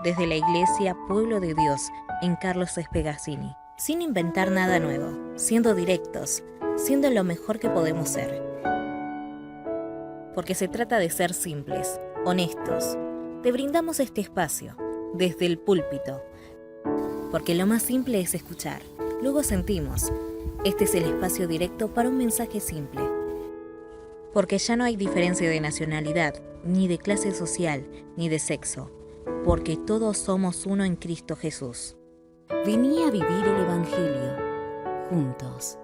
desde la Iglesia Pueblo de Dios en Carlos Espegazzini. Sin inventar nada nuevo, siendo directos, siendo lo mejor que podemos ser. Porque se trata de ser simples, honestos. Te brindamos este espacio, desde el púlpito. Porque lo más simple es escuchar, luego sentimos. Este es el espacio directo para un mensaje simple. Porque ya no hay diferencia de nacionalidad, ni de clase social, ni de sexo. Porque todos somos uno en Cristo Jesús. Vení a vivir el Evangelio, juntos.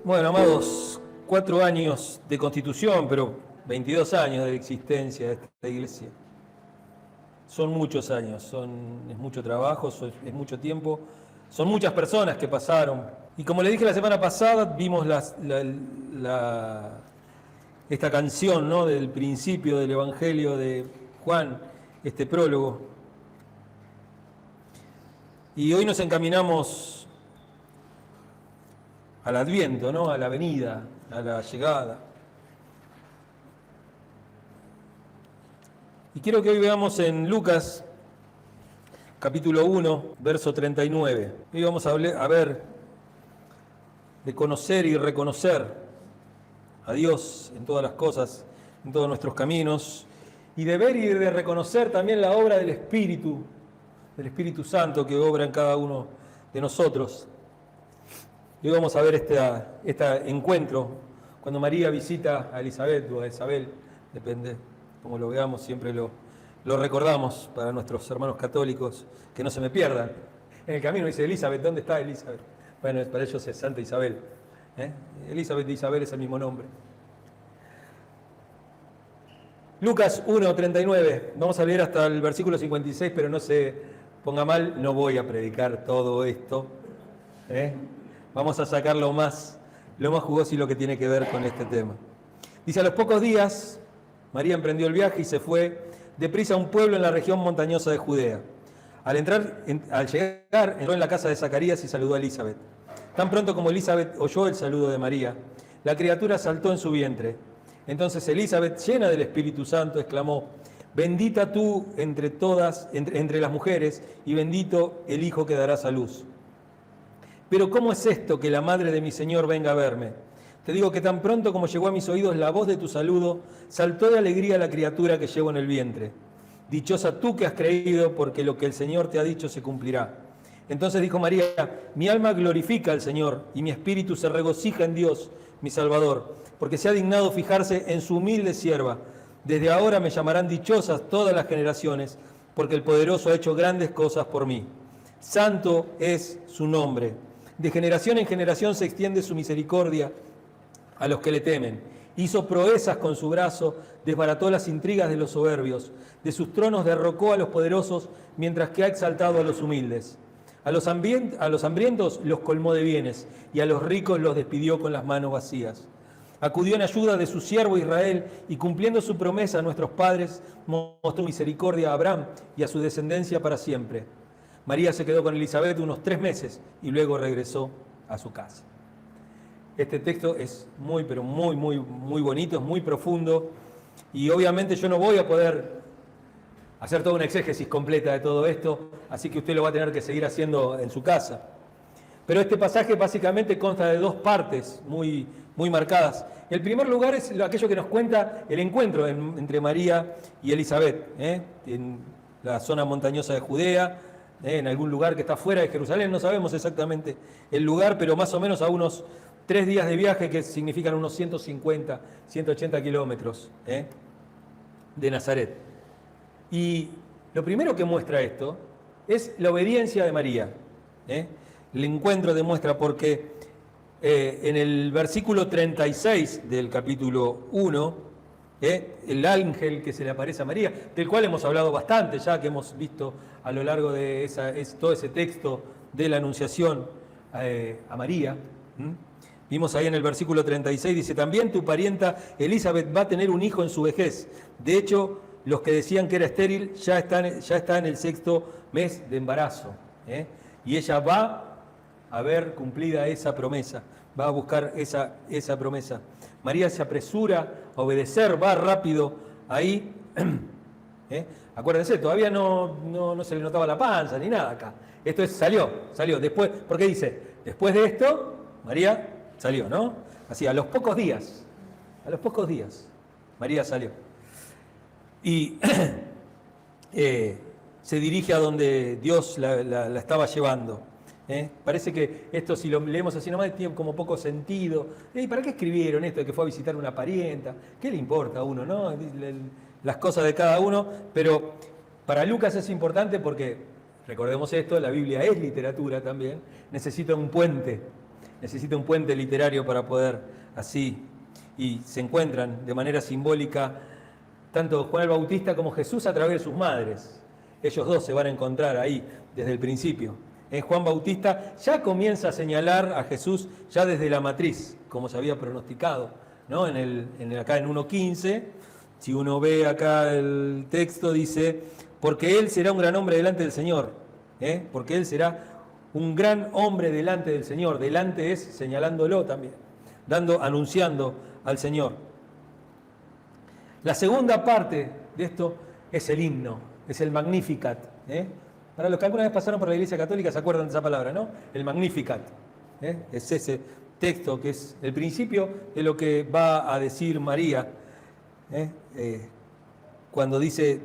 Bueno, amados, 4 años de constitución, pero 22 años de existencia de esta iglesia. Son muchos años, es mucho trabajo, es mucho tiempo, son muchas personas que pasaron. Y como le dije la semana pasada, vimos esta canción, ¿no?, del principio del Evangelio de Juan, este prólogo. Y hoy nos encaminamos al Adviento, ¿no?, a la venida, a la llegada. Y quiero que hoy veamos en Lucas, capítulo 1, verso 39. Hoy vamos a ver de conocer y reconocer a Dios en todas las cosas, en todos nuestros caminos, y de ver y de reconocer también la obra del Espíritu Santo que obra en cada uno de nosotros. Y hoy vamos a ver este encuentro, cuando María visita a Elizabeth o a Isabel, depende como lo veamos, siempre lo recordamos para nuestros hermanos católicos, que no se me pierdan. En el camino dice Elizabeth, ¿dónde está Elizabeth? Bueno, para ellos es Santa Isabel. Elizabeth e Isabel es el mismo nombre. Lucas 1:39, vamos a leer hasta el versículo 56, pero no se ponga mal, no voy a predicar todo esto. Vamos a sacar lo más jugoso y lo que tiene que ver con este tema. Dice, a los pocos días, María emprendió el viaje y se fue deprisa a un pueblo en la región montañosa de Judea. Al llegar, entró en la casa de Zacarías y saludó a Elizabeth. Tan pronto como Elizabeth oyó el saludo de María, la criatura saltó en su vientre. Entonces Elizabeth, llena del Espíritu Santo, exclamó, bendita tú entre las mujeres, y bendito el hijo que darás a luz. Pero ¿cómo es esto que la madre de mi Señor venga a verme? Te digo que tan pronto como llegó a mis oídos la voz de tu saludo, saltó de alegría la criatura que llevo en el vientre. Dichosa tú que has creído, porque lo que el Señor te ha dicho se cumplirá. Entonces dijo María, mi alma glorifica al Señor, y mi espíritu se regocija en Dios, mi Salvador, porque se ha dignado fijarse en su humilde sierva. Desde ahora me llamarán dichosas todas las generaciones, porque el Poderoso ha hecho grandes cosas por mí. Santo es su nombre. De generación en generación se extiende su misericordia a los que le temen. Hizo proezas con su brazo, desbarató las intrigas de los soberbios. De sus tronos derrocó a los poderosos, mientras que ha exaltado a los humildes. A los hambrientos los colmó de bienes, y a los ricos los despidió con las manos vacías. Acudió en ayuda de su siervo Israel, y cumpliendo su promesa a nuestros padres, mostró misericordia a Abraham y a su descendencia para siempre. María se quedó con Elizabeth unos 3 meses, y luego regresó a su casa. Este texto es muy bonito, es muy profundo, y obviamente yo no voy a poder hacer toda una exégesis completa de todo esto, así que usted lo va a tener que seguir haciendo en su casa. Pero este pasaje básicamente consta de 2 partes muy marcadas. El primer lugar es aquello que nos cuenta el encuentro entre María y Elizabeth, en la zona montañosa de Judea, en algún lugar que está fuera de Jerusalén, no sabemos exactamente el lugar, pero más o menos a unos 3 días de viaje, que significan unos 150, 180 kilómetros de Nazaret. Y lo primero que muestra esto es la obediencia de María. El encuentro demuestra porque en el versículo 36 del capítulo 1, el ángel que se le aparece a María, del cual hemos hablado bastante ya, que hemos visto a lo largo de todo ese texto de la Anunciación a María. Vimos ahí en el versículo 36, dice, también tu parienta Elizabeth va a tener un hijo en su vejez. De hecho, los que decían que era estéril ya está en el 6º mes de embarazo. y ella va a ver cumplida esa promesa, va a buscar esa promesa. María se apresura a obedecer, va rápido ahí. Acuérdense, todavía no se le notaba la panza ni nada acá. Esto es, salió. Después, porque dice, después de esto, María salió, ¿no? Así, a los pocos días, María salió. Y se dirige a donde Dios la estaba llevando. Parece que esto, si lo leemos así nomás, tiene como poco sentido. ¿Para qué escribieron esto de que fue a visitar una parienta? ¿Qué le importa a uno, no? Las cosas de cada uno. Pero para Lucas es importante porque, recordemos esto, la Biblia es literatura también. Necesita un puente literario para poder así. Y se encuentran de manera simbólica tanto Juan el Bautista como Jesús a través de sus madres. Ellos dos se van a encontrar ahí desde el principio. Juan Bautista ya comienza a señalar a Jesús ya desde la matriz, como se había pronosticado, ¿no? Acá en 1.15, si uno ve acá el texto, dice, porque él será un gran hombre delante del Señor, porque él será un gran hombre delante del Señor. Delante es señalándolo también, anunciando al Señor. La segunda parte de esto es el himno, es el Magnificat. Para los que alguna vez pasaron por la Iglesia Católica se acuerdan de esa palabra, ¿no? El Magnificat. Es ese texto que es el principio de lo que va a decir María cuando dice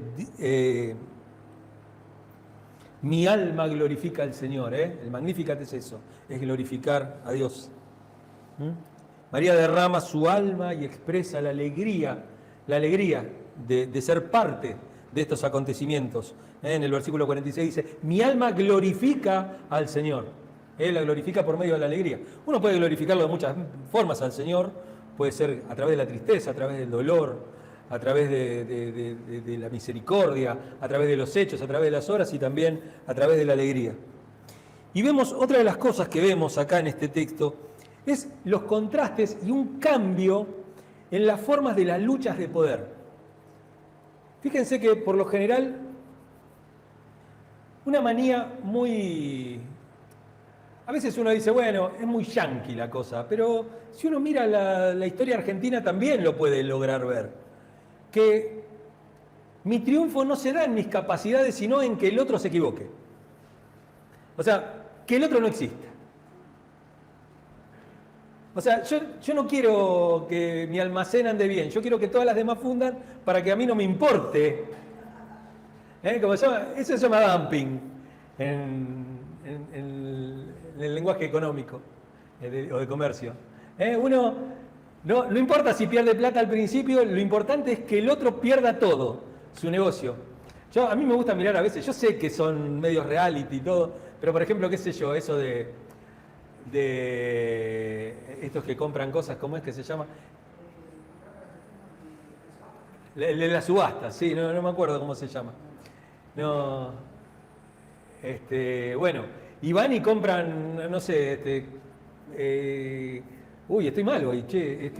mi alma glorifica al Señor. El Magnificat es eso, es glorificar a Dios. María derrama su alma y expresa la alegría de ser parte de estos acontecimientos. En el versículo 46 dice, mi alma glorifica al Señor. Él la glorifica por medio de la alegría. Uno puede glorificarlo de muchas formas al Señor, puede ser a través de la tristeza, a través del dolor, a través de la misericordia, a través de los hechos, a través de las obras y también a través de la alegría. Y vemos, otra de las cosas que vemos acá en este texto, es los contrastes y un cambio en las formas de las luchas de poder. Fíjense que por lo general, una manía muy... A veces uno dice, bueno, es muy yanqui la cosa, pero si uno mira la historia argentina también lo puede lograr ver. Que mi triunfo no se da en mis capacidades, sino en que el otro se equivoque. O sea, que el otro no exista. O sea, yo no quiero que mi almacén ande bien, yo quiero que todas las demás fundan para que a mí no me importe. Como se llama, eso se llama dumping en el lenguaje económico o de comercio. Uno no importa si pierde plata al principio, lo importante es que el otro pierda todo, su negocio. A mí me gusta mirar a veces, yo sé que son medios reality y todo, pero por ejemplo, qué sé yo, eso de estos que compran cosas, ¿cómo es que se llama? La subasta, sí, no me acuerdo cómo se llama. No, bueno, y van y compran, no sé, uy, estoy mal hoy, che,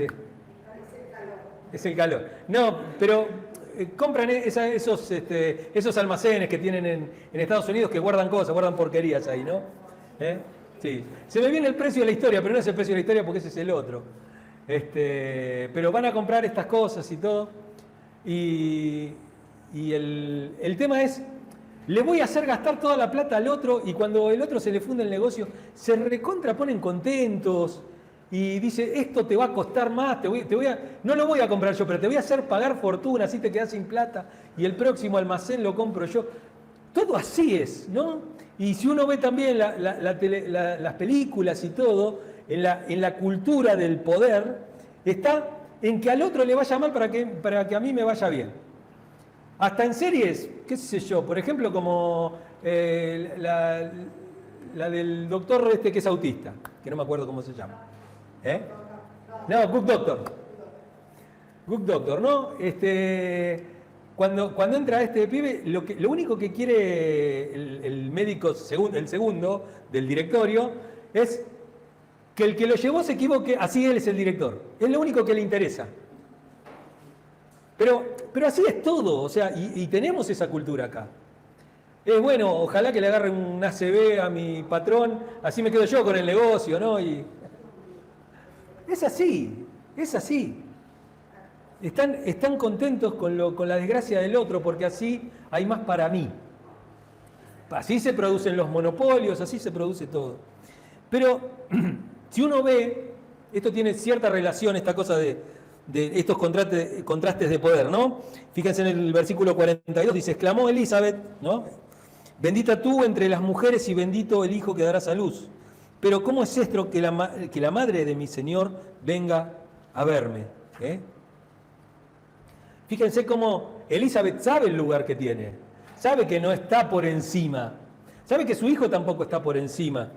es el calor. No, pero compran esos almacenes que tienen en Estados Unidos que guardan cosas, guardan porquerías ahí, ¿no? Sí. Se me viene el precio de la historia, pero no es el precio de la historia porque ese es el otro. Pero van a comprar estas cosas y todo. Y el tema es, le voy a hacer gastar toda la plata al otro y cuando el otro se le funde el negocio, se recontraponen contentos y dice, esto te va a costar más, no lo voy a comprar yo, pero te voy a hacer pagar fortuna, así te quedás sin plata y el próximo almacén lo compro yo. Todo así es, ¿no? Y si uno ve también las películas y todo, en la cultura del poder, está en que al otro le vaya mal para que a mí me vaya bien. Hasta en series, qué sé yo, por ejemplo, como la del doctor que es autista, que no me acuerdo cómo se llama. No, Good Doctor. Good Doctor, ¿no? Cuando entra este pibe, lo único que quiere el médico, el segundo del directorio, es que el que lo llevó se equivoque, así él es el director. Es lo único que le interesa. Pero así es todo, o sea, y tenemos esa cultura acá. Bueno, ojalá que le agarre un ACV a mi patrón, así me quedo yo con el negocio, ¿no? Y es así, es así. Están contentos con la desgracia del otro porque así hay más para mí. Así se producen los monopolios, así se produce todo. Pero si uno ve, esto tiene cierta relación, esta cosa de estos contrastes de poder, ¿no? Fíjense en el versículo 42, dice, exclamó Elizabeth, ¿no? Bendita tú entre las mujeres y bendito el hijo que darás a luz. Pero ¿cómo es esto que la madre de mi Señor venga a verme? Fíjense cómo Elizabeth sabe el lugar que tiene, sabe que no está por encima, sabe que su hijo tampoco está por encima.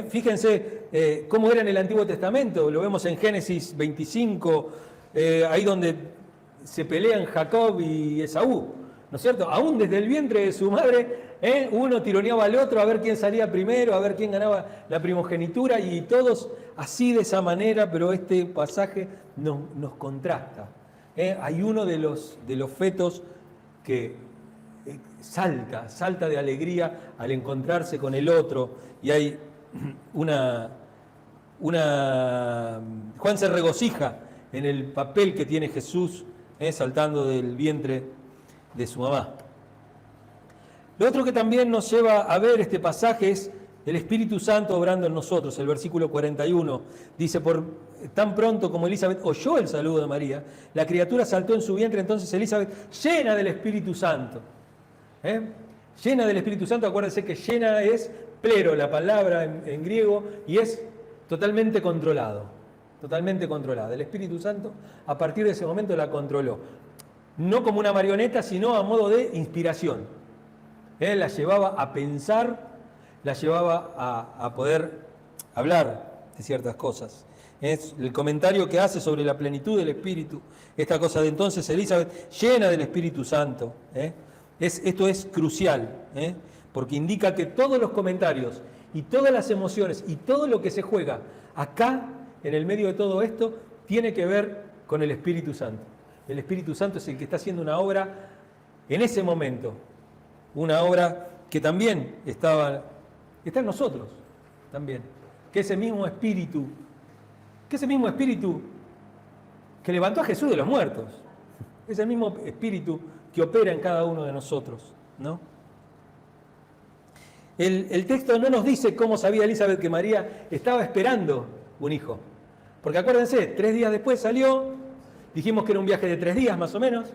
Fíjense cómo era en el Antiguo Testamento, lo vemos en Génesis 25, ahí donde se pelean Jacob y Esaú, ¿no es cierto? Aún desde el vientre de su madre, uno tironeaba al otro a ver quién salía primero, a ver quién ganaba la primogenitura, y todos así de esa manera, pero este pasaje nos contrasta. Hay uno de los fetos que salta de alegría al encontrarse con el otro, y hay Juan se regocija en el papel que tiene Jesús saltando del vientre de su mamá. Lo otro que también nos lleva a ver este pasaje es el Espíritu Santo obrando en nosotros. El versículo 41 dice, por tan pronto como Elizabeth oyó el saludo de María, la criatura saltó en su vientre, entonces Elizabeth, llena del Espíritu Santo. Llena del Espíritu Santo, acuérdense que llena es plero, la palabra en griego, y es totalmente controlado. Totalmente controlada. El Espíritu Santo, a partir de ese momento, la controló. No como una marioneta, sino a modo de inspiración. La llevaba a pensar, la llevaba a poder hablar de ciertas cosas. Es el comentario que hace sobre la plenitud del Espíritu, esta cosa de entonces Elizabeth, llena del Espíritu Santo. Esto es crucial, porque indica que todos los comentarios y todas las emociones y todo lo que se juega acá, en el medio de todo esto, tiene que ver con el Espíritu Santo. El Espíritu Santo es el que está haciendo una obra en ese momento, una obra que también está en nosotros, también, que ese mismo Espíritu que levantó a Jesús de los muertos, es el mismo Espíritu que opera en cada uno de nosotros, ¿no? El texto no nos dice cómo sabía Elizabeth que María estaba esperando un hijo, porque acuérdense, 3 días después salió, dijimos que era un viaje de 3 días más o menos,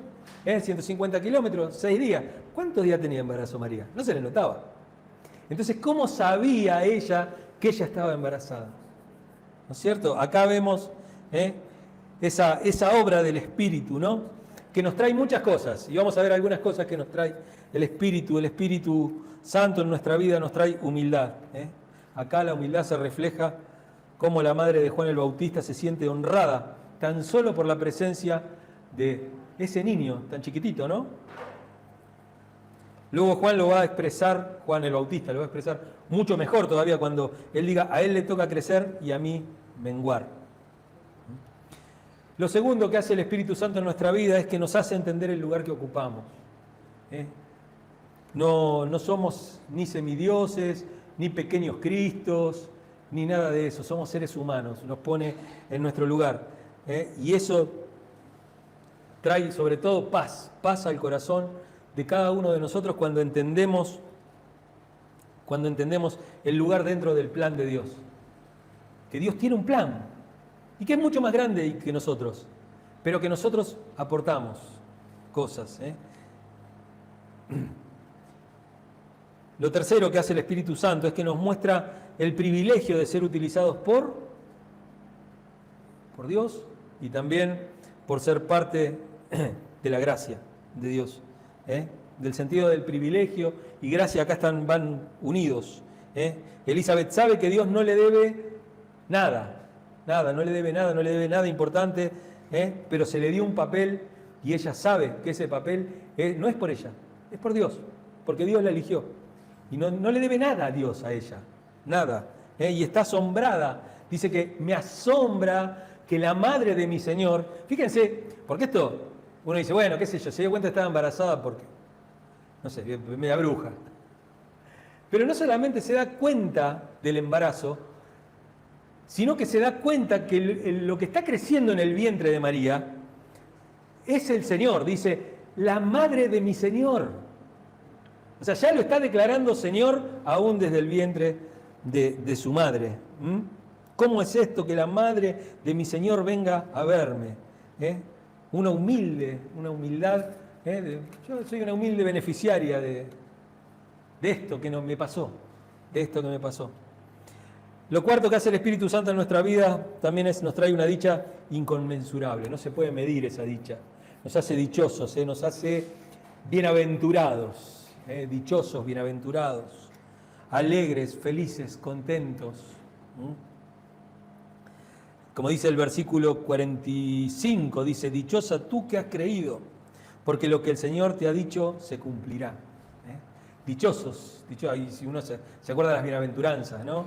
150 kilómetros, 6 días. ¿Cuántos días tenía embarazo María? No se le notaba. Entonces, ¿cómo sabía ella que ella estaba embarazada? ¿No es cierto? Acá vemos esa obra del Espíritu, ¿no? Que nos trae muchas cosas, y vamos a ver algunas cosas que nos trae el Espíritu Santo en nuestra vida nos trae humildad. Acá la humildad se refleja cómo la madre de Juan el Bautista se siente honrada tan solo por la presencia de ese niño tan chiquitito, ¿no? Luego Juan lo va a expresar, Juan el Bautista lo va a expresar mucho mejor todavía cuando él diga, a él le toca crecer y a mí menguar. Lo segundo que hace el Espíritu Santo en nuestra vida es que nos hace entender el lugar que ocupamos. No somos ni semidioses, ni pequeños cristos, ni nada de eso. Somos seres humanos, nos pone en nuestro lugar. Y eso trae sobre todo paz al corazón de cada uno de nosotros cuando entendemos el lugar dentro del plan de Dios. Que Dios tiene un plan y que es mucho más grande que nosotros, pero que nosotros aportamos cosas. Lo tercero que hace el Espíritu Santo es que nos muestra el privilegio de ser utilizados por Dios y también por ser parte de la gracia de Dios. Del sentido del privilegio y gracia acá van unidos. Elizabeth sabe que Dios no le debe nada, no le debe nada importante, pero se le dio un papel y ella sabe que ese papel no es por ella, es por Dios, porque Dios la eligió. Y no le debe nada a Dios, a ella, nada. Y está asombrada, dice que me asombra que la madre de mi Señor, fíjense, porque esto, uno dice, bueno, qué sé yo, se dio cuenta que estaba embarazada porque, no sé, media bruja. Pero no solamente se da cuenta del embarazo, sino que se da cuenta que lo que está creciendo en el vientre de María es el Señor. Dice, la madre de mi Señor. O sea, ya lo está declarando Señor aún desde el vientre de su madre. ¿Cómo es esto que la madre de mi Señor venga a verme? Una humildad. Yo soy una humilde beneficiaria de esto que me pasó. De esto que me pasó. Lo cuarto que hace el Espíritu Santo en nuestra vida también nos trae una dicha inconmensurable. No se puede medir esa dicha. Nos hace dichosos, nos hace bienaventurados. Dichosos, bienaventurados. Alegres, felices, contentos. Como dice el versículo 45, dice, dichosa tú que has creído, porque lo que el Señor te ha dicho se cumplirá. Dichosos, ahí si uno se acuerda de las bienaventuranzas, ¿no?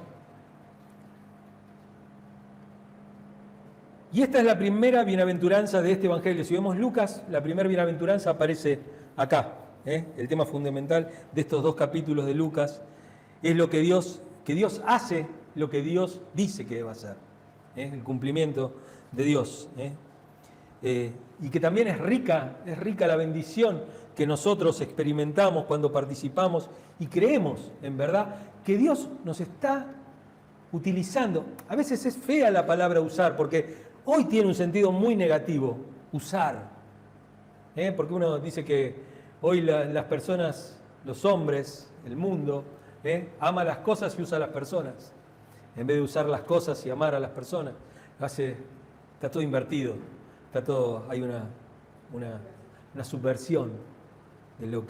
Y esta es la primera bienaventuranza de este Evangelio. Si vemos Lucas, la primera bienaventuranza aparece acá. El tema fundamental de estos 2 capítulos de Lucas es lo que Dios hace, lo que Dios dice que debe hacer. El cumplimiento de Dios. Y que también es rica la bendición que nosotros experimentamos cuando participamos y creemos, en verdad, que Dios nos está utilizando. A veces es fea la palabra usar, porque hoy tiene un sentido muy negativo, usar. Porque uno dice que hoy las personas, los hombres, el mundo, ama las cosas y usa a las personas. En vez de usar las cosas y amar a las personas, está todo invertido, hay una subversión de lo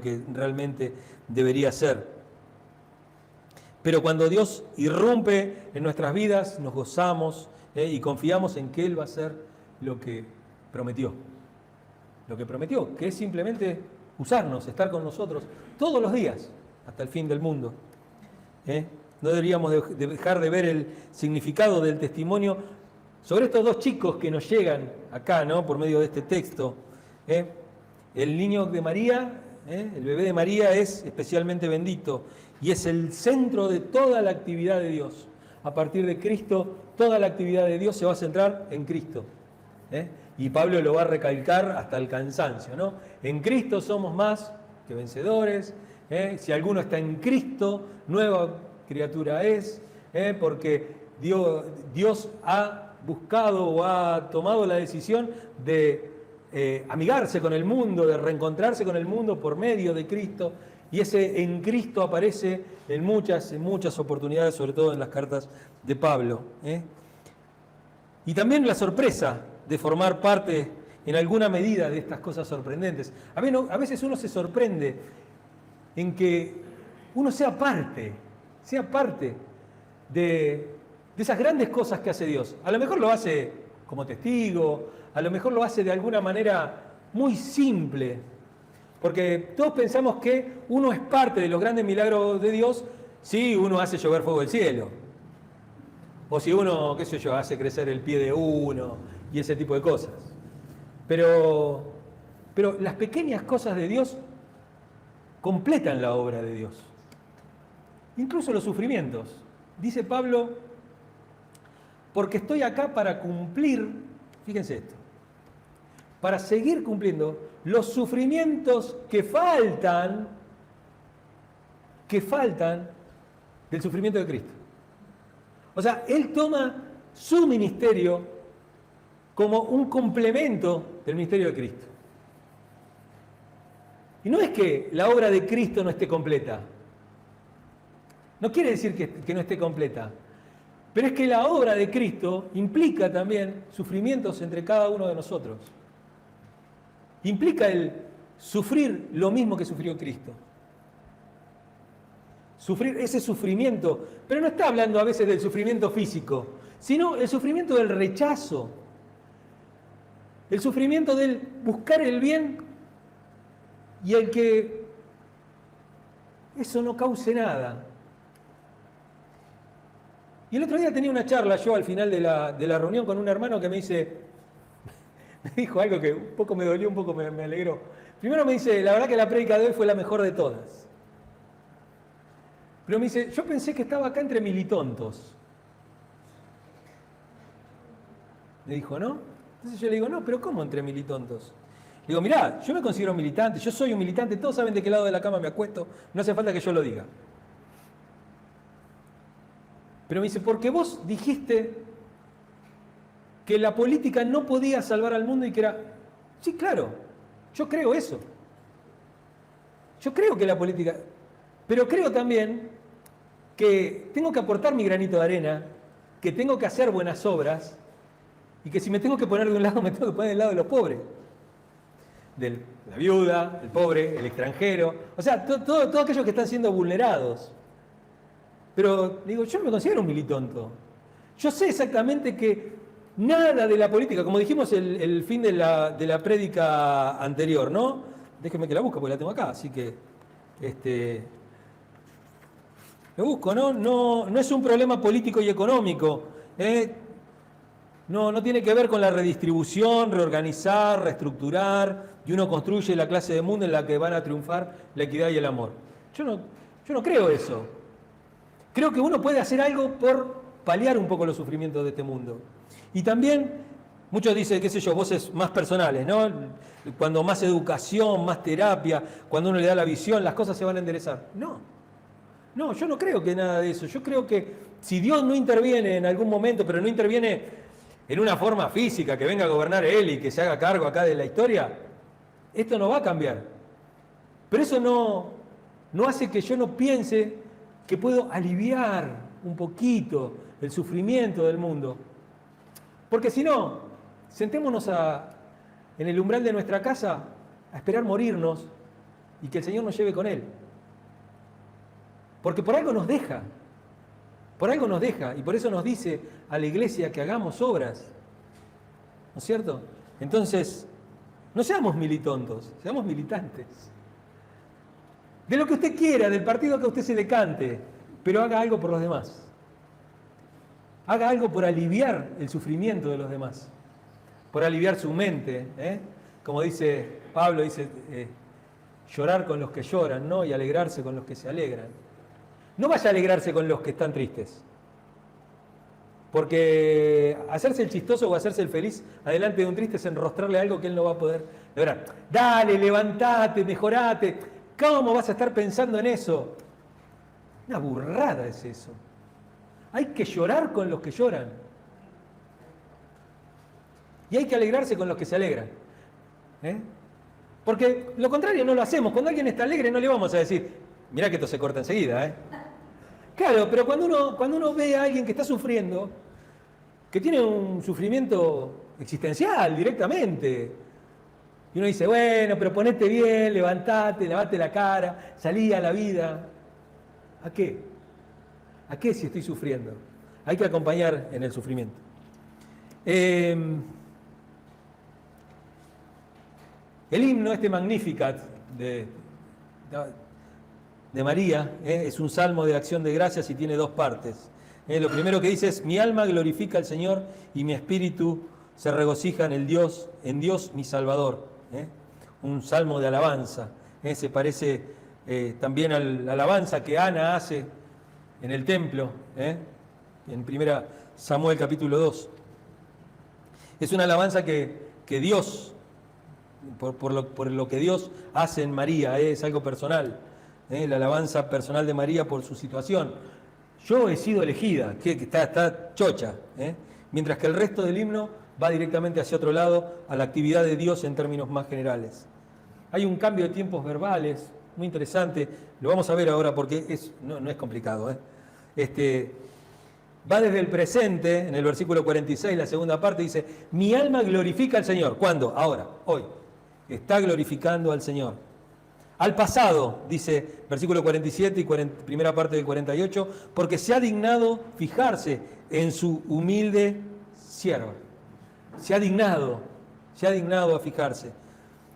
que realmente debería ser. Pero cuando Dios irrumpe en nuestras vidas, nos gozamos y confiamos en que Él va a hacer lo que prometió. Lo que prometió, que es simplemente usarnos, estar con nosotros todos los días, hasta el fin del mundo. No deberíamos dejar de ver el significado del testimonio sobre estos 2 chicos que nos llegan acá, ¿no? Por medio de este texto. El niño de María, el bebé de María es especialmente bendito y es el centro de toda la actividad de Dios. A partir de Cristo, toda la actividad de Dios se va a centrar en Cristo. Y Pablo lo va a recalcar hasta el cansancio, ¿no? En Cristo somos más que vencedores. Si alguno está en Cristo, nueva criatura es, porque Dios ha buscado o ha tomado la decisión de amigarse con el mundo, de reencontrarse con el mundo por medio de Cristo, y ese en Cristo aparece en muchas oportunidades, sobre todo en las cartas de Pablo. Y también la sorpresa de formar parte en alguna medida de estas cosas sorprendentes. A veces uno se sorprende en que uno sea parte de esas grandes cosas que hace Dios. A lo mejor lo hace como testigo, a lo mejor lo hace de alguna manera muy simple, porque todos pensamos que uno es parte de los grandes milagros de Dios si uno hace llover fuego del cielo, o si uno, qué sé yo, hace crecer el pie de uno y ese tipo de cosas. Pero las pequeñas cosas de Dios completan la obra de Dios. Incluso los sufrimientos. Dice Pablo, porque estoy acá para cumplir, fíjense esto, para seguir cumpliendo los sufrimientos que faltan del sufrimiento de Cristo. O sea, Él toma su ministerio como un complemento del ministerio de Cristo. Y no es que la obra de Cristo no esté completa. No quiere decir que no esté completa. Pero es que la obra de Cristo implica también sufrimientos entre cada uno de nosotros. Implica el sufrir lo mismo que sufrió Cristo. Sufrir ese sufrimiento, pero no está hablando a veces del sufrimiento físico, sino el sufrimiento del rechazo, el sufrimiento del buscar el bien y el que eso no cause nada. Y el otro día tenía una charla yo al final de la reunión con un hermano que me dijo algo que un poco me dolió, un poco me alegró. Primero me dice, la verdad que la prédica de hoy fue la mejor de todas. Pero me dice, yo pensé que estaba acá entre militontos. Me dijo, ¿no? Entonces yo le digo, no, pero ¿cómo entre militontos? Le digo, mirá, yo me considero militante, yo soy un militante, todos saben de qué lado de la cama me acuesto, no hace falta que yo lo diga. Pero me dice, porque vos dijiste que la política no podía salvar al mundo y que era... Sí, claro, yo creo eso. Yo creo que la política... Pero creo también que tengo que aportar mi granito de arena, que tengo que hacer buenas obras y que si me tengo que poner de un lado, me tengo que poner del lado de los pobres. De la viuda, el pobre, el extranjero, o sea, todos aquellos que están siendo vulnerados. Pero digo, yo no me considero un militonto. Yo sé exactamente que nada de la política, como dijimos el fin de la prédica anterior, ¿no? Déjenme que la busque porque la tengo acá, así que lo busco, ¿no? No es un problema político y económico. No tiene que ver con la redistribución, reorganizar, reestructurar, y uno construye la clase de mundo en la que van a triunfar la equidad y el amor. Yo no creo eso. Creo que uno puede hacer algo por paliar un poco los sufrimientos de este mundo. Y también, muchos dicen, qué sé yo, voces más personales, ¿no? Cuando más educación, más terapia, cuando uno le da la visión, las cosas se van a enderezar. No, yo no creo que nada de eso. Yo creo que si Dios no interviene en algún momento, pero no interviene en una forma física, que venga a gobernar Él y que se haga cargo acá de la historia, esto no va a cambiar. Pero eso no hace que yo no piense que puedo aliviar un poquito el sufrimiento del mundo. Porque si no, sentémonos en el umbral de nuestra casa a esperar morirnos y que el Señor nos lleve con Él. Porque por algo nos deja. Por algo nos deja y por eso nos dice a la iglesia que hagamos obras. ¿No es cierto? Entonces, no seamos militontos, seamos militantes. De lo que usted quiera, del partido que a usted se le cante, pero haga algo por los demás. Haga algo por aliviar el sufrimiento de los demás, por aliviar su mente. Como dice Pablo, dice, llorar con los que lloran, ¿no? Y alegrarse con los que se alegran. No vaya a alegrarse con los que están tristes. Porque hacerse el chistoso o hacerse el feliz adelante de un triste es enrostrarle algo que él no va a poder lograr. Dale, levantate, mejorate. ¿Cómo vas a estar pensando en eso? Una burrada es eso. Hay que llorar con los que lloran. Y hay que alegrarse con los que se alegran. Porque lo contrario no lo hacemos. Cuando alguien está alegre no le vamos a decir, mirá que esto se corta enseguida, Claro, pero cuando uno ve a alguien que está sufriendo, que tiene un sufrimiento existencial directamente, y uno dice, bueno, pero ponete bien, levantate, lavate la cara, salí a la vida. ¿A qué? ¿A qué si estoy sufriendo? Hay que acompañar en el sufrimiento. El himno, Magnificat, de María, es un salmo de acción de gracias y tiene dos partes. Lo primero que dice es, mi alma glorifica al Señor y mi espíritu se regocija en Dios mi Salvador. Un salmo de alabanza. Se parece también a la alabanza que Ana hace en el templo, en 1 Samuel capítulo 2. Es una alabanza que Dios, por lo que Dios hace en María, es algo personal. La alabanza personal de María por su situación. Yo he sido elegida, que está chocha, mientras que el resto del himno va directamente hacia otro lado, a la actividad de Dios en términos más generales. Hay un cambio de tiempos verbales muy interesante, lo vamos a ver ahora porque no es complicado. Va desde el presente, en el versículo 46, la segunda parte dice, mi alma glorifica al Señor. ¿Cuándo? Ahora, hoy. Está glorificando al Señor. Al pasado, dice versículo 47 y primera parte del 48, porque se ha dignado fijarse en su humilde sierva. Se ha dignado a fijarse.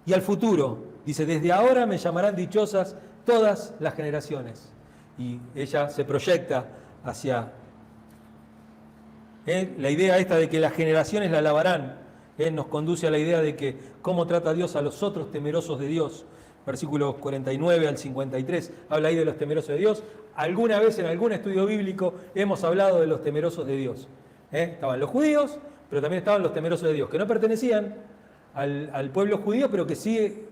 Y al futuro, dice, desde ahora me llamarán dichosas todas las generaciones. Y ella se proyecta hacia la idea esta de que las generaciones la alabarán. Nos conduce a la idea de que cómo trata Dios a los otros temerosos de Dios. versículos 49 al 53, habla ahí de los temerosos de Dios. Alguna vez en algún estudio bíblico hemos hablado de los temerosos de Dios. Estaban los judíos, pero también estaban los temerosos de Dios, que no pertenecían al pueblo judío, pero que sí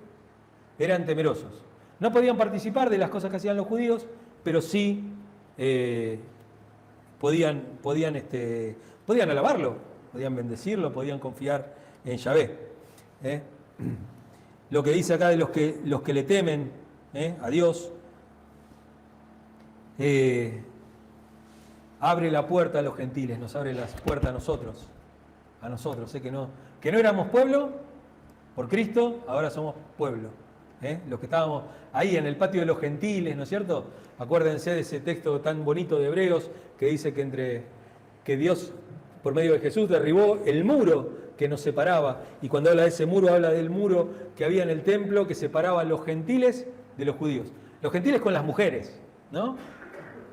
eran temerosos. No podían participar de las cosas que hacían los judíos, pero sí podían alabarlo, podían bendecirlo, podían confiar en Yahvé. Lo que dice acá de los que le temen a Dios, abre la puerta a los gentiles, nos abre las puertas a nosotros, que no éramos pueblo por Cristo, ahora somos pueblo. Los que estábamos ahí en el patio de los gentiles, ¿no es cierto? Acuérdense de ese texto tan bonito de Hebreos que dice que Dios, por medio de Jesús, derribó el muro que nos separaba. Y cuando habla de ese muro, habla del muro que había en el templo que separaba a los gentiles de los judíos. Los gentiles con las mujeres, ¿no?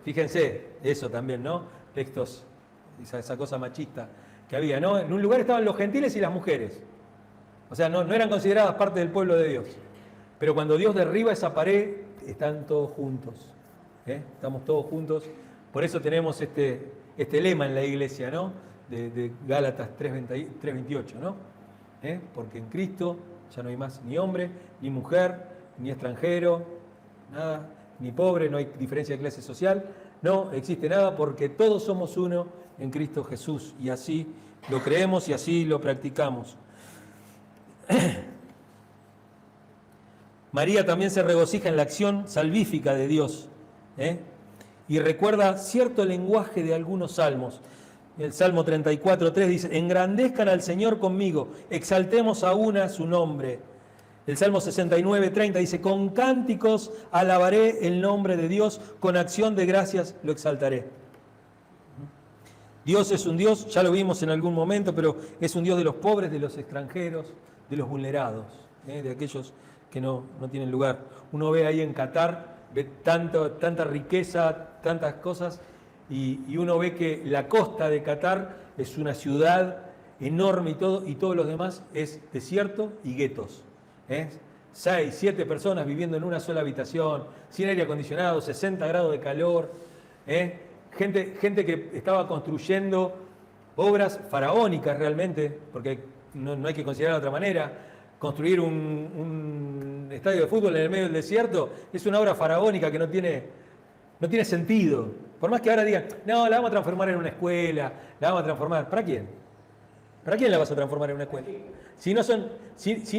Fíjense, eso también, ¿no? Textos, esa cosa machista que había, ¿no? En un lugar estaban los gentiles y las mujeres. O sea, no eran consideradas parte del pueblo de Dios. Pero cuando Dios derriba esa pared, están todos juntos. Estamos todos juntos. Por eso tenemos este lema en la iglesia, ¿no? De Gálatas 3:28, ¿no? Porque en Cristo ya no hay más ni hombre, ni mujer, ni extranjero, nada, ni pobre, no hay diferencia de clase social, no existe nada porque todos somos uno en Cristo Jesús y así lo creemos y así lo practicamos. María también se regocija en la acción salvífica de Dios y recuerda cierto lenguaje de algunos salmos. El Salmo 34:3 dice: engrandezcan al Señor conmigo, exaltemos aún a su nombre. El Salmo 69:30 dice: con cánticos alabaré el nombre de Dios, con acción de gracias lo exaltaré. Dios es un Dios, ya lo vimos en algún momento, pero es un Dios de los pobres, de los extranjeros, de los vulnerados, de aquellos que no tienen lugar. Uno ve ahí en Qatar, ve tanta riqueza, tantas cosas, y uno ve que la costa de Qatar es una ciudad enorme y todos los demás es desierto y guetos. 6, 7 personas viviendo en una sola habitación, sin aire acondicionado, 60 grados de calor. Gente que estaba construyendo obras faraónicas realmente, porque no hay que considerar de otra manera. Construir un estadio de fútbol en el medio del desierto es una obra faraónica que no tiene sentido. Por más que ahora digan, no, la vamos a transformar en una escuela, la vamos a transformar. ¿Para quién? ¿Para quién la vas a transformar en una escuela? Si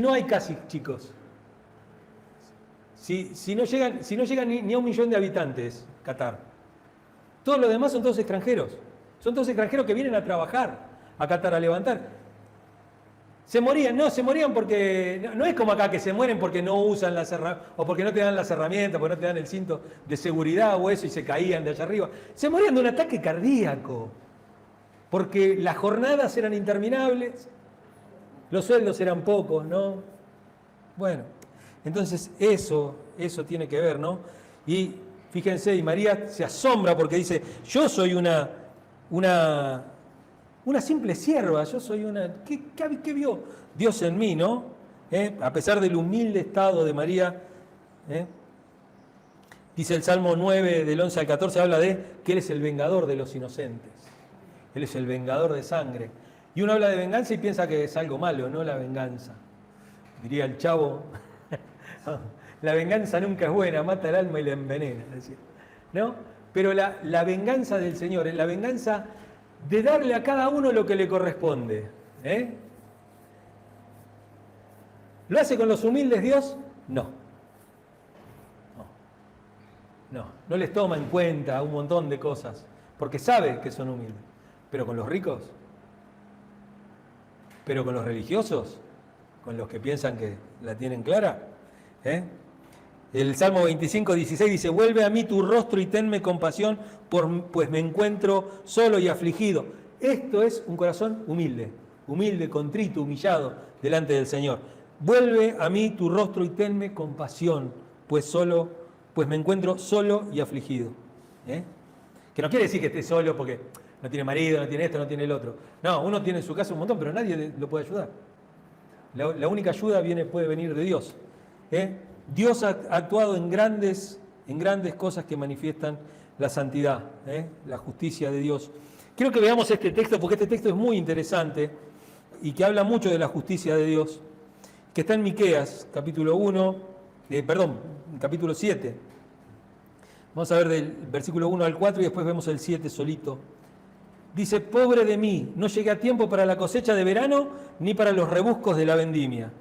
no hay casi chicos. Si no llegan ni a 1 millón de habitantes, Qatar. Todos los demás son todos extranjeros. Son todos extranjeros que vienen a trabajar a Qatar, a levantar. Se morían porque, no es como acá que se mueren porque no usan las herramientas, o porque no te dan las herramientas, porque no te dan el cinto de seguridad o eso y se caían de allá arriba. Se morían de un ataque cardíaco, porque las jornadas eran interminables, los sueldos eran pocos, ¿no? Bueno, entonces eso tiene que ver, ¿no? Y fíjense, y María se asombra porque dice, yo soy una simple sierva, yo soy una... ¿Qué vio Dios en mí, no? A pesar del humilde estado de María, dice el Salmo 9, del 11 al 14, habla de que Él es el vengador de los inocentes. Él es el vengador de sangre. Y uno habla de venganza y piensa que es algo malo, no la venganza. Diría el Chavo, la venganza nunca es buena, mata el alma y la envenena, ¿no? Pero la venganza del Señor es la venganza de darle a cada uno lo que le corresponde. ¿Lo hace con los humildes Dios? No les toma en cuenta un montón de cosas, porque sabe que son humildes. Pero con los ricos, pero con los religiosos, con los que piensan que la tienen clara. El Salmo 25:16 dice: vuelve a mí tu rostro y tenme compasión, pues me encuentro solo y afligido. Esto es un corazón humilde, contrito, humillado delante del Señor. Vuelve a mí tu rostro y tenme compasión, pues me encuentro solo y afligido. Que no quiere decir que esté solo porque no tiene marido, no tiene esto, no tiene el otro. No, uno tiene en su casa un montón, pero nadie lo puede ayudar. La única ayuda puede venir de Dios. Dios ha actuado en grandes cosas que manifiestan la santidad, la justicia de Dios. Quiero que veamos este texto porque este texto es muy interesante y que habla mucho de la justicia de Dios, que está en Miqueas, capítulo 7. Vamos a ver del versículo 1 al 4 y después vemos el 7 solito. Dice, pobre de mí, no llegué a tiempo para la cosecha de verano ni para los rebuscos de la vendimia.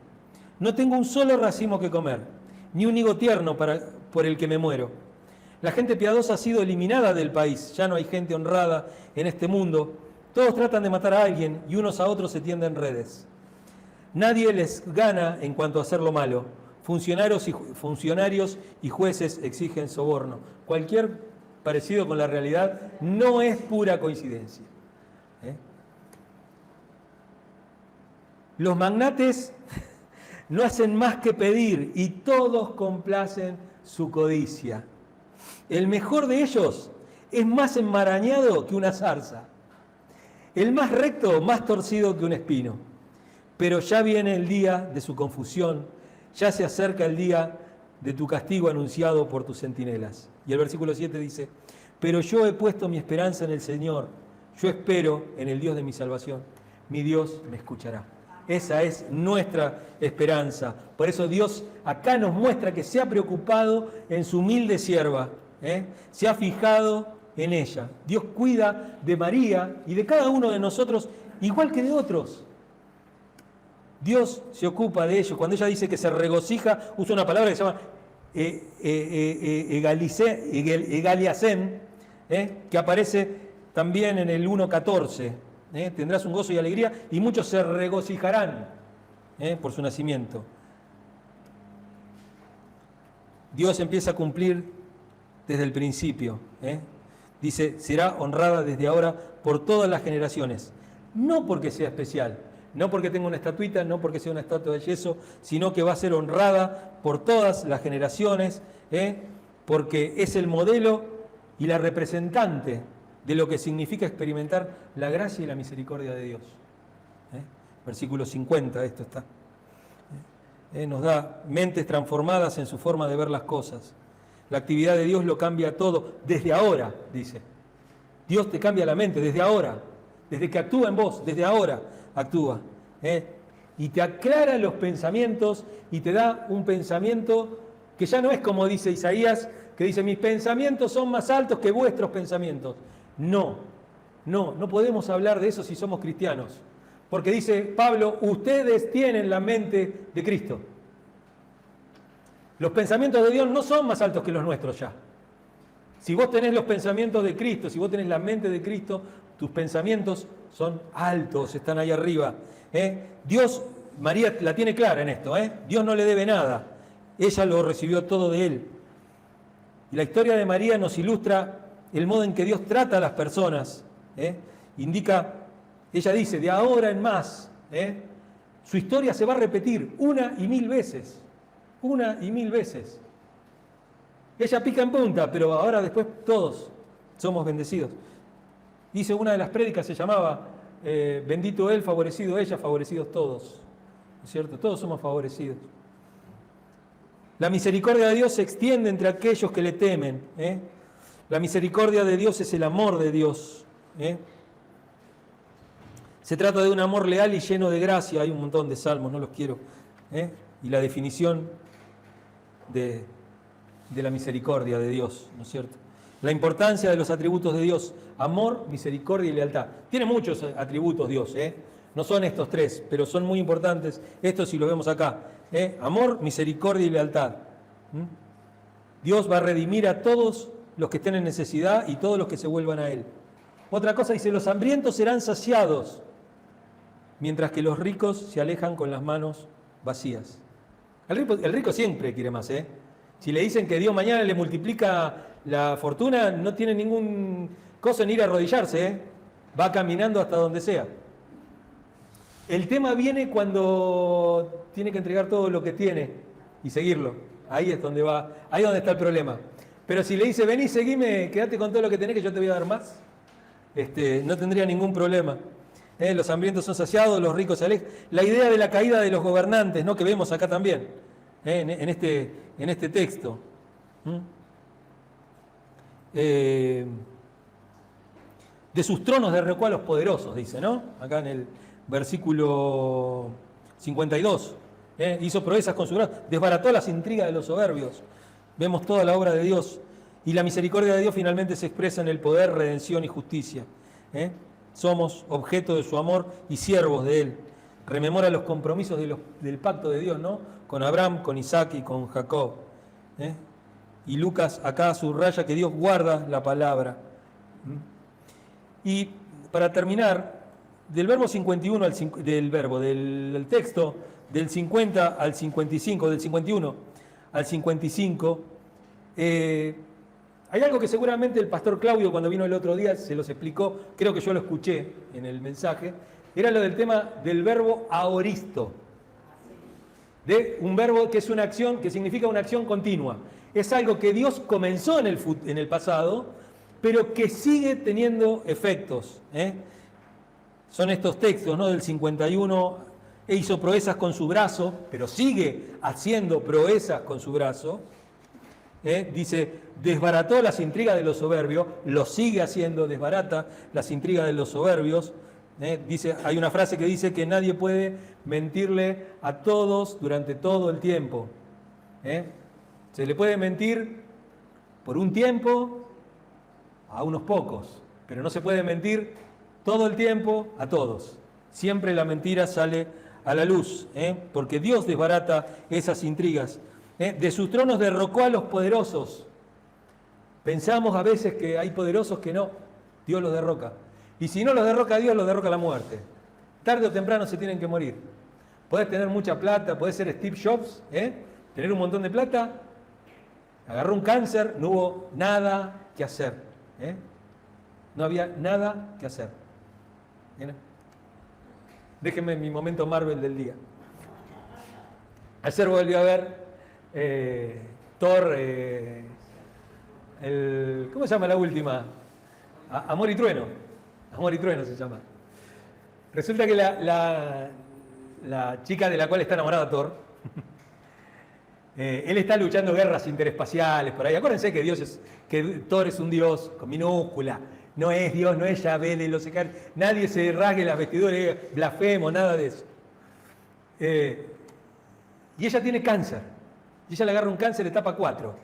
No tengo un solo racimo que comer, ni un higo tierno por el que me muero. La gente piadosa ha sido eliminada del país, ya no hay gente honrada en este mundo. Todos tratan de matar a alguien y unos a otros se tienden redes. Nadie les gana en cuanto a hacer lo malo. Funcionarios y jueces exigen soborno. Cualquier parecido con la realidad no es pura coincidencia. Los magnates no hacen más que pedir y todos complacen su codicia. El mejor de ellos es más enmarañado que una zarza. El más recto, más torcido que un espino. Pero ya viene el día de su confusión, ya se acerca el día de tu castigo anunciado por tus centinelas. Y el versículo 7 dice, pero yo he puesto mi esperanza en el Señor, yo espero en el Dios de mi salvación, mi Dios me escuchará. Esa es nuestra esperanza. Por eso Dios acá nos muestra que se ha preocupado en su humilde sierva, se ha fijado en ella. Dios cuida de María y de cada uno de nosotros igual que de otros. Dios se ocupa de ellos. Cuando ella dice que se regocija, usa una palabra que se llama egaliasén, que aparece también en el 1.14. Tendrás un gozo y alegría y muchos se regocijarán por su nacimiento. Dios empieza a cumplir desde el principio. Dice, será honrada desde ahora por todas las generaciones. No porque sea especial, no porque tenga una estatuita, no porque sea una estatua de yeso, sino que va a ser honrada por todas las generaciones, porque es el modelo y la representante de lo que significa experimentar la gracia y la misericordia de Dios. Versículo 50, esto está. Nos da mentes transformadas en su forma de ver las cosas. La actividad de Dios lo cambia todo, desde ahora, dice. Dios te cambia la mente desde ahora, desde que actúa en vos, desde ahora actúa. Y te aclara los pensamientos y te da un pensamiento que ya no es como dice Isaías, que dice, mis pensamientos son más altos que vuestros pensamientos. No podemos hablar de eso si somos cristianos. Porque dice Pablo, ustedes tienen la mente de Cristo. Los pensamientos de Dios no son más altos que los nuestros ya. Si vos tenés los pensamientos de Cristo, si vos tenés la mente de Cristo, tus pensamientos son altos, están ahí arriba. Dios, María la tiene clara en esto, Dios no le debe nada. Ella lo recibió todo de Él. Y la historia de María nos ilustra el modo en que Dios trata a las personas. Indica, ella dice, de ahora en más, su historia se va a repetir una y mil veces. Una y mil veces. Ella pica en punta, pero ahora después todos somos bendecidos. Dice una de las prédicas, se llamaba bendito él, favorecido ella, favorecidos todos. ¿No es cierto? Todos somos favorecidos. La misericordia de Dios se extiende entre aquellos que le temen. La misericordia de Dios es el amor de Dios. Se trata de un amor leal y lleno de gracia. Hay un montón de salmos, no los quiero. Y la definición de la misericordia de Dios, ¿no es cierto? La importancia de los atributos de Dios: amor, misericordia y lealtad. Tiene muchos atributos Dios, no son estos tres, pero son muy importantes estos si los vemos acá. Amor, misericordia y lealtad. Dios va a redimir a todos los que estén en necesidad y todos los que se vuelvan a Él. Otra cosa dice, los hambrientos serán saciados, mientras que los ricos se alejan con las manos vacías. El rico siempre quiere más, Si le dicen que Dios mañana le multiplica la fortuna, no tiene ningún cosa en ir a arrodillarse, va caminando hasta donde sea. El tema viene cuando tiene que entregar todo lo que tiene y seguirlo. Ahí es donde va, ahí es donde está el problema. Pero si le dice, vení, seguime, quédate con todo lo que tenés que yo te voy a dar más, no tendría ningún problema. Los hambrientos son saciados, los ricos se alejan. La idea de la caída de los gobernantes, ¿no?, que vemos acá también. en este texto. De sus tronos derrocó a los poderosos, dice, ¿no? Acá en el versículo 52. Hizo proezas con su brazo, desbarató las intrigas de los soberbios. Vemos toda la obra de Dios. Y la misericordia de Dios finalmente se expresa en el poder, redención y justicia. Somos objeto de su amor y siervos de Él. Rememora los compromisos del pacto de Dios, ¿no? Con Abraham, con Isaac y con Jacob. Y Lucas acá subraya que Dios guarda la palabra. Y para terminar, del verbo 51 del texto, del 50 al 55, del 51 al 55, hay algo que seguramente el pastor Claudio cuando vino el otro día se los explicó, creo que yo lo escuché en el mensaje, era lo del tema del verbo aoristo, de un verbo que es una acción, que significa una acción continua. Es algo que Dios comenzó en el pasado, pero que sigue teniendo efectos. Son estos textos, ¿no? Del 51, hizo proezas con su brazo, pero sigue haciendo proezas con su brazo. Dice, desbarató las intrigas de los soberbios, lo sigue haciendo, desbarata las intrigas de los soberbios. Dice, hay una frase que dice que nadie puede mentirle a todos durante todo el tiempo. Se le puede mentir por un tiempo a unos pocos, pero no se puede mentir todo el tiempo a todos. Siempre la mentira sale a la luz, porque Dios desbarata esas intrigas. De sus tronos derrocó a los poderosos. Pensamos a veces que hay poderosos que no, Dios los derroca. Y si no los derroca Dios, los derroca la muerte. Tarde o temprano se tienen que morir. Podés tener mucha plata, podés ser Steve Jobs, tener un montón de plata, agarró un cáncer, no hubo nada que hacer. No había nada que hacer. Déjenme mi momento Marvel del día. Ayer volví a ver Thor, ¿cómo se llama la última? Amor y Trueno. Amor y Trueno se llama. Resulta que la chica de la cual está enamorada Thor, él está luchando guerras interespaciales por ahí. Acuérdense que Thor es un dios con minúscula. No es Dios, no es Yahvé de los ejércitos. Nadie se rasgue las vestiduras, blasfemo, nada de eso. Y ella tiene cáncer. Y ella le agarra un cáncer, etapa 4.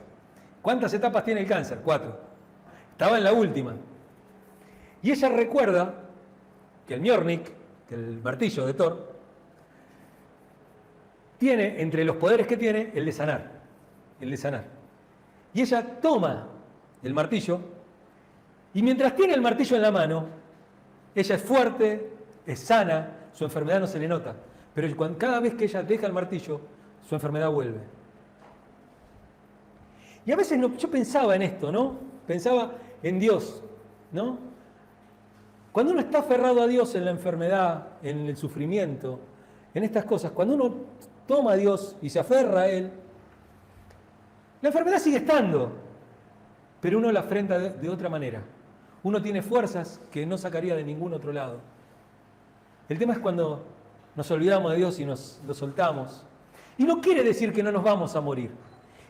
¿Cuántas etapas tiene el cáncer? 4. Estaba en la última. Y ella recuerda que el Mjolnir, que el martillo de Thor, tiene, entre los poderes que tiene, el de sanar. El de sanar. Y ella toma el martillo, y mientras tiene el martillo en la mano, ella es fuerte, es sana, su enfermedad no se le nota. Pero cada vez que ella deja el martillo, su enfermedad vuelve. Y a veces yo pensaba en esto, ¿no? Pensaba en Dios, ¿no? Cuando uno está aferrado a Dios en la enfermedad, en el sufrimiento, en estas cosas, cuando uno toma a Dios y se aferra a Él, la enfermedad sigue estando, pero uno la afronta de otra manera. Uno tiene fuerzas que no sacaría de ningún otro lado. El tema es cuando nos olvidamos de Dios y nos lo soltamos. Y no quiere decir que no nos vamos a morir.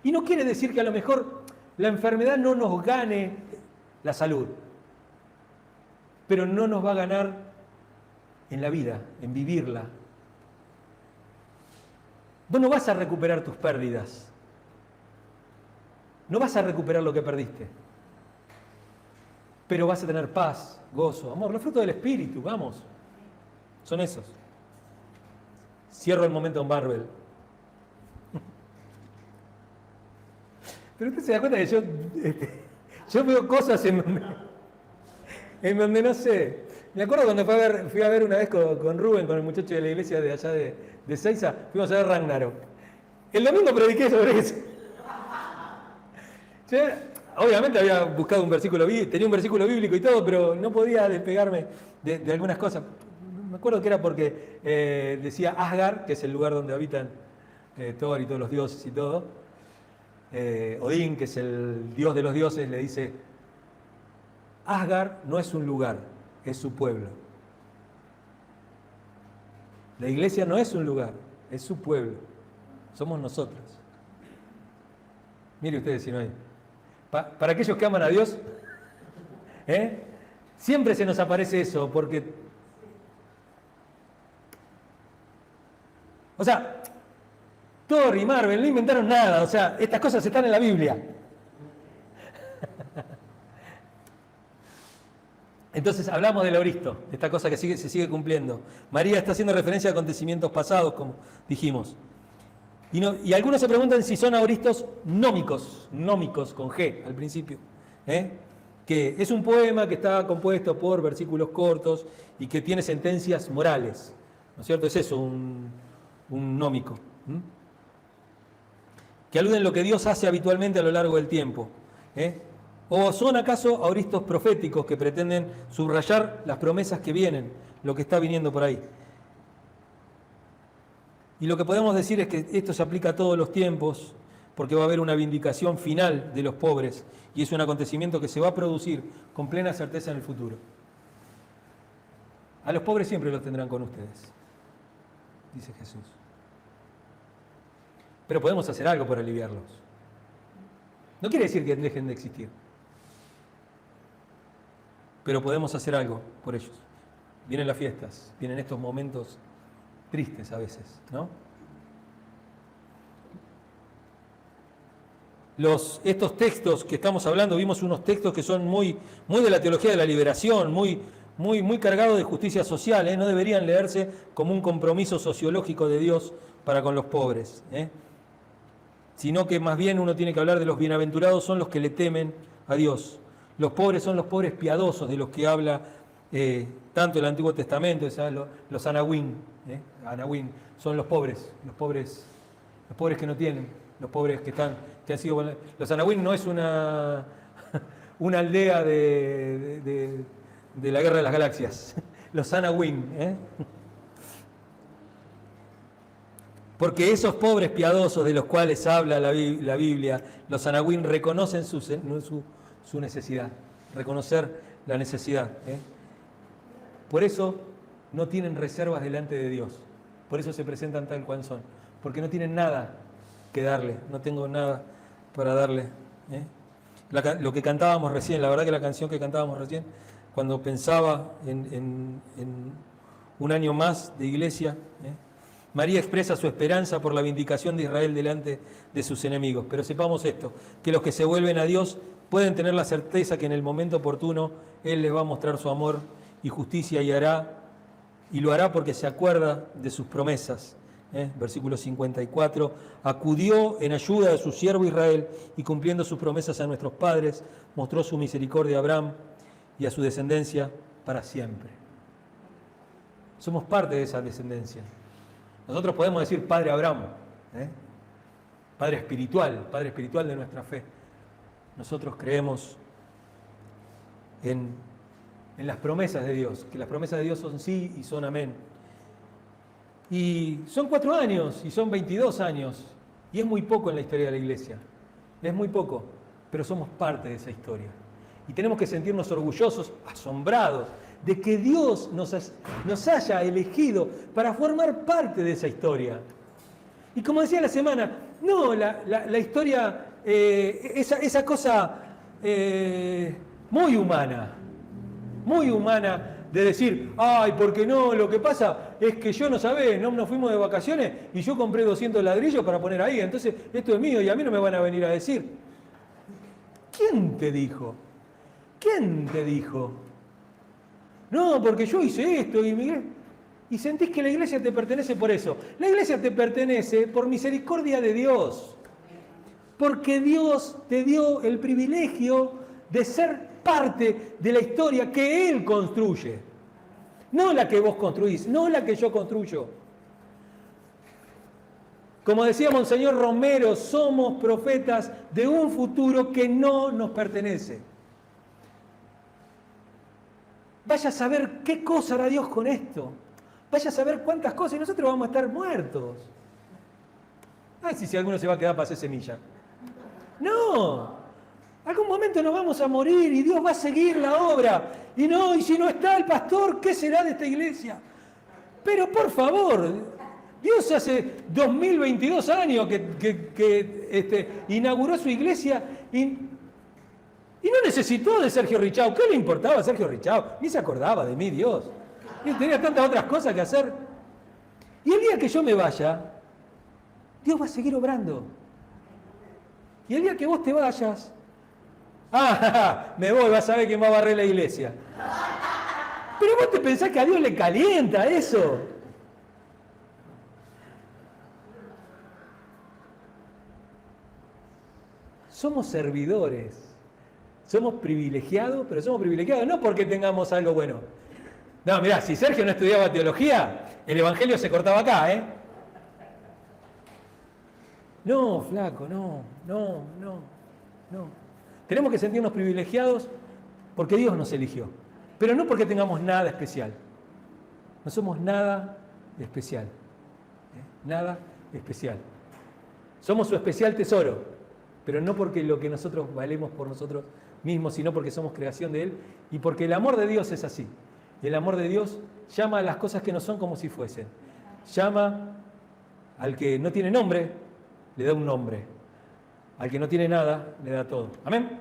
Y no quiere decir que a lo mejor la enfermedad no nos gane la salud. Pero no nos va a ganar en la vida, en vivirla. Vos no vas a recuperar tus pérdidas. No vas a recuperar lo que perdiste. Pero vas a tener paz, gozo, amor. Los frutos del Espíritu, vamos. Son esos. Cierro el momento en Marvel. Pero usted se da cuenta que yo veo cosas en donde no sé. Me acuerdo cuando fui a ver una vez con Rubén, con el muchacho de la iglesia de allá de Seiza, fuimos a ver Ragnarok. El domingo prediqué sobre eso. Yo, obviamente había buscado un versículo bíblico, tenía un versículo bíblico y todo, pero no podía despegarme de algunas cosas. Me acuerdo que era porque decía Asgard, que es el lugar donde habitan Thor y todos los dioses y todo. Odín, que es el dios de los dioses, le dice: Asgard no es un lugar, es su pueblo. La iglesia no es un lugar, es su pueblo. Somos nosotros. Mire ustedes si no hay. Para aquellos que aman a Dios, siempre se nos aparece eso, porque... O sea, Thor y Marvel no inventaron nada, o sea, estas cosas están en la Biblia. Entonces hablamos del auristo, esta cosa que se sigue cumpliendo. María está haciendo referencia a acontecimientos pasados, como dijimos. Y algunos se preguntan si son auristos nómicos con G al principio. Que es un poema que está compuesto por versículos cortos y que tiene sentencias morales. ¿No es cierto? Es eso, un nómico. Que aluden lo que Dios hace habitualmente a lo largo del tiempo. ¿O son acaso auristos proféticos que pretenden subrayar las promesas que vienen, lo que está viniendo por ahí? Y lo que podemos decir es que esto se aplica a todos los tiempos, porque va a haber una vindicación final de los pobres, y es un acontecimiento que se va a producir con plena certeza en el futuro. A los pobres siempre los tendrán con ustedes, dice Jesús. Pero podemos hacer algo por aliviarlos. No quiere decir que dejen de existir, pero podemos hacer algo por ellos. Vienen las fiestas, vienen estos momentos tristes a veces, ¿no? Estos textos que estamos hablando, vimos unos textos que son muy de la teología de la liberación, muy cargados de justicia social, no deberían leerse como un compromiso sociológico de Dios para con los pobres, sino que más bien uno tiene que hablar de los bienaventurados son los que le temen a Dios. Los pobres son los pobres piadosos de los que habla tanto el Antiguo Testamento, los anahuín. Anahuín son los pobres que no tienen, los pobres que han sido... Los anahuín no es una aldea de la Guerra de las Galaxias, los anahuín. Porque esos pobres piadosos de los cuales habla la Biblia, los anahuín reconocen su necesidad, reconocer la necesidad. Por eso no tienen reservas delante de Dios, por eso se presentan tal cual son, porque no tienen nada que darle, no tengo nada para darle. Lo que cantábamos recién, la verdad que la canción que cantábamos recién, cuando pensaba en un año más de iglesia, María expresa su esperanza por la vindicación de Israel delante de sus enemigos. Pero sepamos esto, que los que se vuelven a Dios pueden tener la certeza que en el momento oportuno Él les va a mostrar su amor y justicia y lo hará porque se acuerda de sus promesas. Versículo 54, acudió en ayuda de su siervo Israel y cumpliendo sus promesas a nuestros padres, mostró su misericordia a Abraham y a su descendencia para siempre. Somos parte de esa descendencia. Nosotros podemos decir Padre Abraham, Padre espiritual de nuestra fe. Nosotros creemos en las promesas de Dios, que las promesas de Dios son sí y son amén. Y son 4 años y son 22 años, y es muy poco en la historia de la iglesia, es muy poco, pero somos parte de esa historia. Y tenemos que sentirnos orgullosos, asombrados, de que Dios nos haya elegido para formar parte de esa historia. Y como decía la semana, no la historia, esa cosa muy humana de decir, ay, ¿por qué no? Lo que pasa es que yo no sabés, no nos fuimos de vacaciones y yo compré 200 ladrillos para poner ahí, entonces esto es mío y a mí no me van a venir a decir. ¿Quién te dijo? ¿Quién te dijo? No, porque yo hice esto y sentís que la iglesia te pertenece por eso. La iglesia te pertenece por misericordia de Dios. Porque Dios te dio el privilegio de ser parte de la historia que Él construye. No la que vos construís, no la que yo construyo. Como decía Monseñor Romero, somos profetas de un futuro que no nos pertenece. Vaya a saber qué cosa hará Dios con esto. Vaya a saber cuántas cosas y nosotros vamos a estar muertos. Ay, si alguno se va a quedar para hacer semilla. No. Algún momento nos vamos a morir y Dios va a seguir la obra. Y si no está el pastor, ¿qué será de esta iglesia? Pero por favor, Dios hace 2022 años que inauguró su iglesia y no necesitó de Sergio Richau. ¿Qué le importaba a Sergio Richau? Ni se acordaba de mí, Dios. Él tenía tantas otras cosas que hacer. Y el día que yo me vaya, Dios va a seguir obrando. Y el día que vos te vayas, me voy, vas a ver quién va a barrer la iglesia. Pero vos te pensás que a Dios le calienta eso. Somos servidores, somos privilegiados, pero somos privilegiados no porque tengamos algo bueno. No, mirá, si Sergio no estudiaba teología, el evangelio se cortaba acá, ¿eh? No, flaco, no. Tenemos que sentirnos privilegiados porque Dios nos eligió, pero no porque tengamos nada especial. No somos nada especial, nada especial. Somos su especial tesoro. Pero no porque lo que nosotros valemos por nosotros mismos, sino porque somos creación de Él y porque el amor de Dios es así. Y el amor de Dios llama a las cosas que no son como si fuesen. Llama al que no tiene nombre, le da un nombre. Al que no tiene nada, le da todo. Amén.